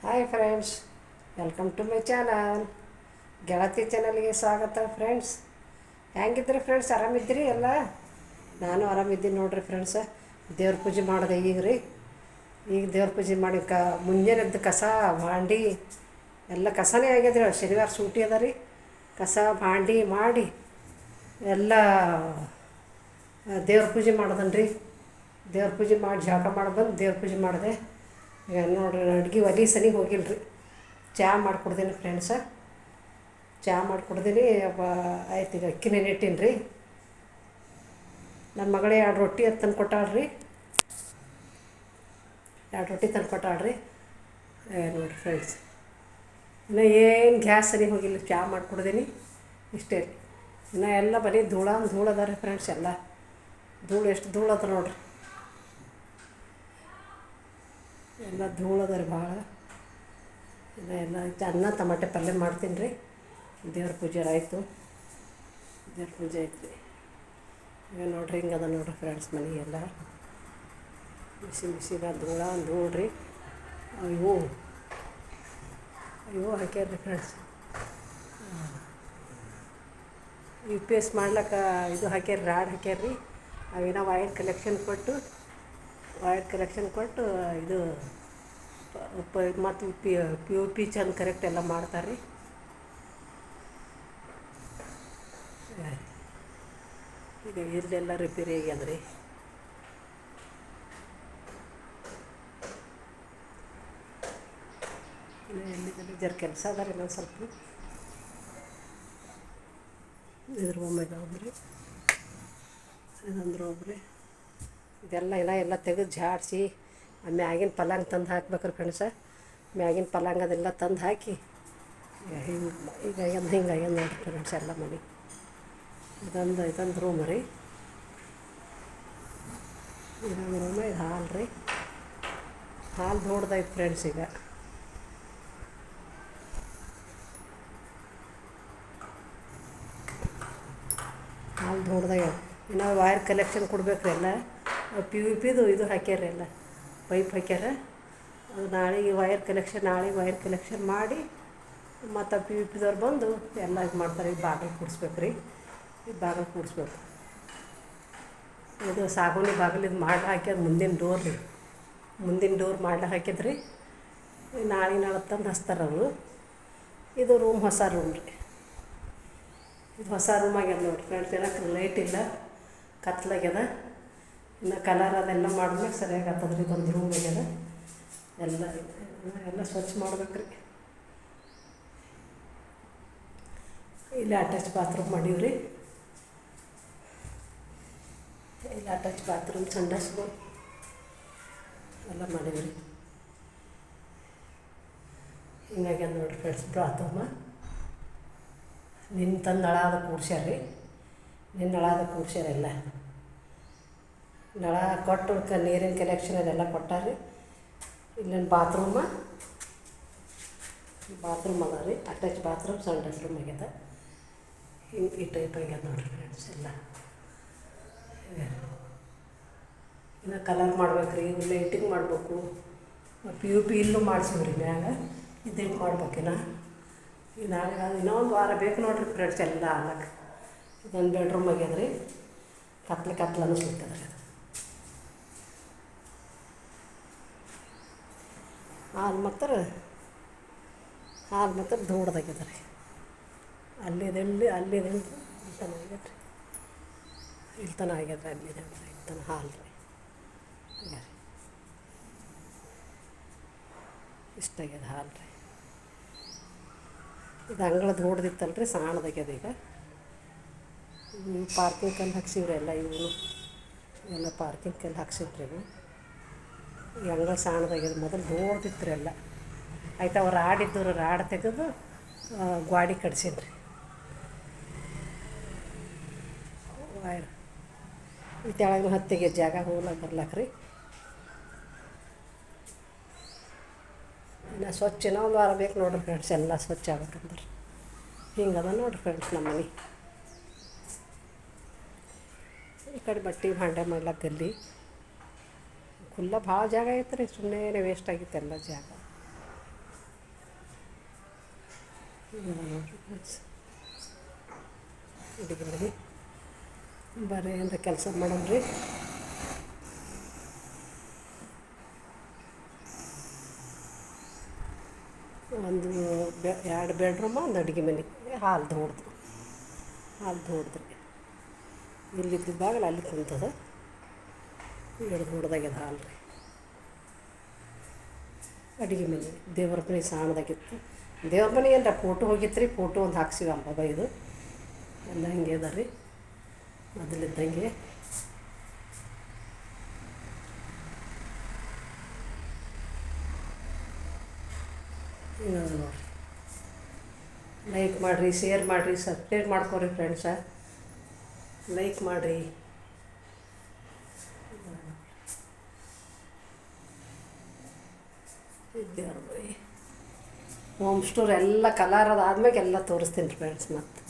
Hi friends, welcome to my channel. ಗೆಳತಿ ಚಾನಲ್ಗೆ ಸ್ವಾಗತ ಫ್ರೆಂಡ್ಸ್. ಹೆಂಗಿದ್ರಿ ಫ್ರೆಂಡ್ಸ್? ಆರಾಮಿದ್ರಿ ಎಲ್ಲ? ನಾನು ಆರಾಮಿದ್ದೀನಿ ನೋಡ್ರಿ ಫ್ರೆಂಡ್ಸ. ದೇವ್ರ ಪೂಜೆ ಮಾಡಿದೆ ಈಗ ದೇವ್ರ ಪೂಜೆ ಮಾಡಿ ಮುಂಜಾನೆದ್ದು ಕಸ ಭಾಂಡಿ ಎಲ್ಲ ಕಸನೇ ಆಗ್ಯದ್ರಿ. ಶನಿವಾರ ಸೂಟಿ ಅದ ರೀ. ಕಸ ಭಾಂಡಿ ಮಾಡಿ ಎಲ್ಲ ದೇವ್ರ ಪೂಜೆ ಮಾಡ್ದನ್ರಿ. ದೇವ್ರ ಪೂಜೆ ಮಾಡಿ ಜಳಕ ಮಾಡಿ ಬಂದು ದೇವ್ರ ಪೂಜೆ ಮಾಡಿದೆ. ಈಗ ನೋಡ್ರಿ, ಅಡ್ಗೆ ಒಲೆ ಸನಿಗೆ ಹೋಗಿಲ್ಲ ರೀ. ಚಹಾ ಮಾಡಿಕೊಡ್ತೀನಿ ಫ್ರೆಂಡ್ಸ. ಚಹಾ ಮಾಡಿಕೊಡ್ತೀನಿ. ಆಯ್ತು, ಈಗ ಅಕ್ಕಿ ನೆನಿಟ್ಟೀನಿ ರೀ. ನನ್ನ ಮಗಳೇ 2 ರೊಟ್ಟಿ ಅದು ತಂದು ಕೊಟ್ಟಾಳ್ರಿ. 2 ರೊಟ್ಟಿ ತಂದು ಕೊಟ್ಟಾಳ್ರಿ. ನೋಡಿರಿ ಫ್ರೆಂಡ್ಸ್, ಇನ್ನು ಏನು ಗ್ಯಾಸ್ ಸನಿಗೆ ಹೋಗಿಲ್ಲ. ಚಹಾ ಮಾಡಿಕೊಡ್ತೀನಿ ಇಷ್ಟೇ ರೀ. ಇನ್ನು ಎಲ್ಲ ಬರೀ ಧೂಳು ಅದ ರೀ ಫ್ರೆಂಡ್ಸ್. ಎಲ್ಲ ಧೂಳು, ಎಷ್ಟು ಧೂಳು ಅದ ನೋಡ್ರಿ. ಎಲ್ಲ ಧೂಳು ಅದ ರೀ ಭಾಳ. ಎಲ್ಲ ಅನ್ನ ಟಮಾಟೆ ಪಲ್ಯ ಮಾಡ್ತೀನಿ ರೀ. ದೇವ್ರ ಪೂಜೆ ಆಯಿತು. ದೇವ್ರ ಪೂಜೆ ಆಯ್ತು ರೀ. ಈಗ ನೋಡ್ರಿ, ಹಿಂಗದ ನೋಡ್ರಿ ಫ್ರೆಂಡ್ಸ್. ಮನೆಗೆಲ್ಲ ಬಿಸಿಗ ಧೂಳು ರೀ. ಅಯ್ಯೋ ಹಾಕ್ಯಾರ್ರಿ ಫ್ರೆಂಡ್ಸ್. UPS ಮಾಡ್ಲಿಕ್ಕೆ ಇದು ಹಾಕ್ಯಾರ, ರಾಡ್ ಹಾಕ್ಯಾರ್ರಿ. ಅವೇನೋ ವೈರ್ ಕಲೆಕ್ಷನ್ ಕೊಟ್ಟು ಇದು ಮತ್ತು POP ಚಂದ ಕರೆಕ್ಟ್ ಎಲ್ಲ ಮಾಡ್ತಾರೆ ರೀ. ಈಗ ಇಲ್ಲೆಲ್ಲ ರಿಪೇರಿ ಆಗ್ಯದ ರೀ. ಎಲ್ಲಿದ್ದಲ್ಲಿ ಜರ ಕೆಲಸ ಅದ ರೀ. ಇನ್ನೊಂದು ಸ್ವಲ್ಪ ಇದ್ರ ಒಮ್ಮೆಗೆ ಹೋಗ್ರಿ, ಇದಂದ್ರೆ ಹೋಗ್ರಿ. ಇದೆಲ್ಲ ಎಲ್ಲ ತೆಗೆದು ಜಾಡಿಸಿ ಮ್ಯಾಗಿನ ಪಲ್ಲಂಗ ತಂದು ಹಾಕ್ಬೇಕ್ರಿ ಫ್ರೆಂಡ್ಸ. ಮ್ಯಾಗಿನ ಪಲ್ಲಂಗ ಅದೆಲ್ಲ ತಂದು ಹಾಕಿ ಈಗ ಹಿಂಗಾಗ್ಯದ ನೋಡ್ರಿ ಫ್ರೆಂಡ್ಸ್. ಎಲ್ಲ ಮನೆ ಇದೊಂದು ರೂಮ್ ರೀ. ಇದೊಂದು ರೂಮ್. ಇದು ಹಾಲ್ ರೀ. ಹಾಲು ದೊಡ್ಡದೈತೆ ಫ್ರೆಂಡ್ಸ್. ಈಗ ಹಾಲು ದೊಡ್ಡದಾಗ್ಯದ. ಇನ್ನು ವೈರ್ ಕಲೆಕ್ಷನ್ ಕೊಡ್ಬೇಕ್ರಿ. ಎಲ್ಲ POPದು ಇದು ಹಾಕ್ಯಾರ, ಎಲ್ಲ ಪೈಪ್ ಹಾಕ್ಯಾರ. ಅದು ನಾಳೆಗೆ ವೈರ್ ಕಲೆಕ್ಷನ್ ಮಾಡಿ ಮತ್ತು POPದವ್ರು ಬಂದು ಎಲ್ಲ ಇದು ಮಾಡ್ತಾರೆ. ಈ ಬಾಗಿಲು ಕೂಡಿಸ್ಬೇಕು ರೀ. ಈ ಬಾಗಿಲು ಕೂಡಿಸ್ಬೇಕು. ಇದು ಸಾಗುಣಿ ಬಾಗಿಲು ಇದು ಮಾಡಿ ಹಾಕ್ಯದ. ಮುಂದಿನ ಡೋರ್ ಮಾಡ್ಲಿಕ್ಕೆ ಹಾಕಿದ್ರಿ. ನಾಳೆ ತಂದು ಹಚ್ತಾರೆ ಅವರು. ಇದು ರೂಮ್, ಹೊಸ ರೂಮ್ ರೀ. ಇದು ಹೊಸ ರೂಮ್ ಆಗ್ಯದ ನೋಡಿರಿ ಫ್ರೆಂಡ್ಸ್. ಎಲ್ಲ ಲೈಟ್ ಇಲ್ಲ, ಕತ್ಲಾಗ್ಯದ. ಇನ್ನು ಕಲರ್ ಅದೆಲ್ಲ ಮಾಡಿದ್ಮೇಲೆ ಸರಿಯಾಗಿ ಆಗ್ತದೆ ರೀ. ಇದೊಂದು ರೂಮ್ ಆಗ್ಯದ. ಎಲ್ಲ ಸ್ವಚ್ಛ ಮಾಡ್ಬೇಕು ರೀ. ಇಲ್ಲಿ ಅಟ್ಯಾಚ್ ಬಾತ್ರೂಮ್ ಮಾಡೀವಿ ರೀ. ಇಲ್ಲಿ ಅಟ್ಯಾಚ್ ಬಾತ್ರೂಮ್, ಸಂಡಾಸ್ಗಳು ಎಲ್ಲ ಮಾಡೀವಿ ರೀ. ಹಿಂಗಾಗ್ಯದ ನೋಡಿರಿ ಫ್ರೆಂಡ್ಸ್ ಬಾತ್ರೂಮ. ತಂದು ನಳ ಕೂಡ್ಸ್ಯಾರ ಎಲ್ಲ. ನಳ ಕೊಟ್ಟು ನೀರಿನ ಕಲೆಕ್ಷನ್ ಅದೆಲ್ಲ ಕೊಟ್ಟಾರ್ರಿ. ಇಲ್ಲೊಂದು ಬಾತ್ರೂಮ್ ಅದ ರೀ. ಅಟ್ಯಾಚ್ ಬಾತ್ರೂಮ್, ಸಂಡಾಸ್ ರೂಮ್ ಆಗ್ಯದ. ಈ ಟೈಪ್ ಆಗ್ಯದ ನೋಡಿರಿ ಫ್ರೆಂಡ್ಸ್. ಎಲ್ಲ ಇನ್ನು ಕಲರ್ ಮಾಡ್ಬೇಕು ರೀ. ಲೈಟಿಂಗ್ ಮಾಡಬೇಕು. POP ಇಲ್ಲೂ ಮಾಡ್ಸೀವಿ ರೀ. ಮ್ಯಾಗ ಇದಿಟ್ಟು ಮಾಡ್ಬೇಕಿನ್ನ. ನಾಳೆ ಇನ್ನೊಂದು ವಾರ ಬೇಕು ನೋಡಿರಿ ಫ್ರೆಂಡ್ಸ್ ಎಲ್ಲ ಆಗ್ಲಕ್ಕೆ. ಇದೊಂದು ಬೆಡ್ರೂಮ್ ಆಗ್ಯದ ರೀ. ಕತ್ಲು ಅನ್ನಿಸ್ಲಿಕ್ಕದ ರೀ. ಅದು ಹಾಲು ಮಾತ್ರ ದೊಡ್ಡದಾಗ್ಯದ ರೀ. ಅಲ್ಲಿದೆ ಇಲ್ಲಿ ತನ ಆಗ್ಯದ ರೀ. ಇಲ್ಲಿ ತನ ಆಗ್ಯದ ರೀ. ಇಲ್ಲಿ ತನ ಹಾಲು ರೀ. ಆಗ್ಯದ ರೀ. ಇಷ್ಟಾಗ್ಯದ ಹಾಲು ರೀ. ಇದು ಅಂಗಳ ದೊಡ್ಡದಿತ್ತಲ್ಲ ರೀ, ಸಣ್ಣದಾಗ್ಯದ. ಈಗ ಪಾರ್ಕಿಂಗ್ ಕಲ್ಲು ಹಾಕ್ಸಿವ್ರಿ. ಎಲ್ಲ ಪಾರ್ಕಿಂಗ್ ಕಲ್ಲು ಹಾಕ್ಸಿವ್ರಿ. ಈ ಅಂಗಳ ಸಣ್ಣದಾಗ್ಯದ. ಮೊದಲು ದೊಡ್ಡದಿತ್ತು ರೀ ಎಲ್ಲ. ಆಯ್ತು, ಅವ್ರು ರಾಡ್ ತೆಗೆದು ಗಾಡಿ ಕಟ್ಸೀನಿ ರೀ. ವೈರ್ ಈ ತೆಳಗಿನ ಹತ್ತಿಗೆ ಜಾಗ ಹೋಗ್ಲಕ್ಕೆ ಬರ್ಲಕ್ಕೆ ರೀ. ಇನ್ನು ಸ್ವಚ್ಛ ಒಂದು ವಾರ ಬೇಕು ನೋಡಿರಿ ಫ್ರೆಂಡ್ಸ್. ಎಲ್ಲ ಸ್ವಚ್ಛ ಆಗ್ಬೇಕಂದ್ರೆ ಹಿಂಗದ ನೋಡಿರಿ ಫ್ರೆಂಡ್ಸ್ ನಮ್ಮ ಮನೆ. ಈ ಕಡೆ ಬಟ್ಟೆ ಭಾಂಡೆ ಮಾಡ್ಲಕ್ಕೆ ಗಲ್ಲಿ ಭಾಳ ಜಾಗ ಐತೆ ರೀ. ಸುಮ್ಮನೆ ವೇಸ್ಟ್ ಆಗಿತ್ತು ಎಲ್ಲ ಜಾಗ. ನೋಡಿರಿ ಫ್ರೆಂಡ್ಸ್, ಅಡುಗೆ ಮನೆ ಬರೀ ಏನಾರ ಕೆಲಸ ಮಾಡಮ್ರಿ. ಒಂದು 2 ಬೆಡ್ರೂಮ, ಒಂದು ಅಡುಗೆ ಮನೆ, ಹಾಲ್ದು ಹೊಡೆದ್ರಿ. ಇಲ್ಲಿದ್ದು ಬಾಗಿಲು ಅಲ್ಲಿ ಕುಂತದ, ಹಿಡ್ದು ಹೊಡೆದಾಗ್ಯದ ಹಾಲು ರೀ. ಅಡುಗೆ ಮನೆ, ದೇವ್ರ ಮನೆ ಸಣ್ಣದಾಗಿತ್ತು. ದೇವ್ರ ಮನೆ ಏನರ ಫೋಟೋ ಹೋಗಿತ್ತು ರೀ, ಫೋಟೋ ಒಂದು ಹಾಕ್ಸಿವಿ ಅಂಬ ಇದು ಎಲ್ಲ ಹಂಗೆ ಅದ ರೀ ಮೊದಲಿದ್ದಂಗೆ. ಹಿಂಗದ ನೋಡಿರಿ. ಲೈಕ್ ಮಾಡಿರಿ, ಶೇರ್ ಮಾಡಿರಿ, ಸಬ್ಸ್ಕ್ರೈಬ್ ಮಾಡ್ಕೊರಿ ಫ್ರೆಂಡ್ಸ. ಲೈಕ್ ಮಾಡಿರಿ. ದೇವ್ರ ಮನೆ ಹೋಮ್ ಸ್ಟೋರ್ ಎಲ್ಲ ಕಲರ್ ಅದಾದ್ಮೇಲೆ ಎಲ್ಲ ತೋರಿಸ್ತೀನಿ ರೀ ಫ್ರೆಂಡ್ಸ್. ಮತ್ತು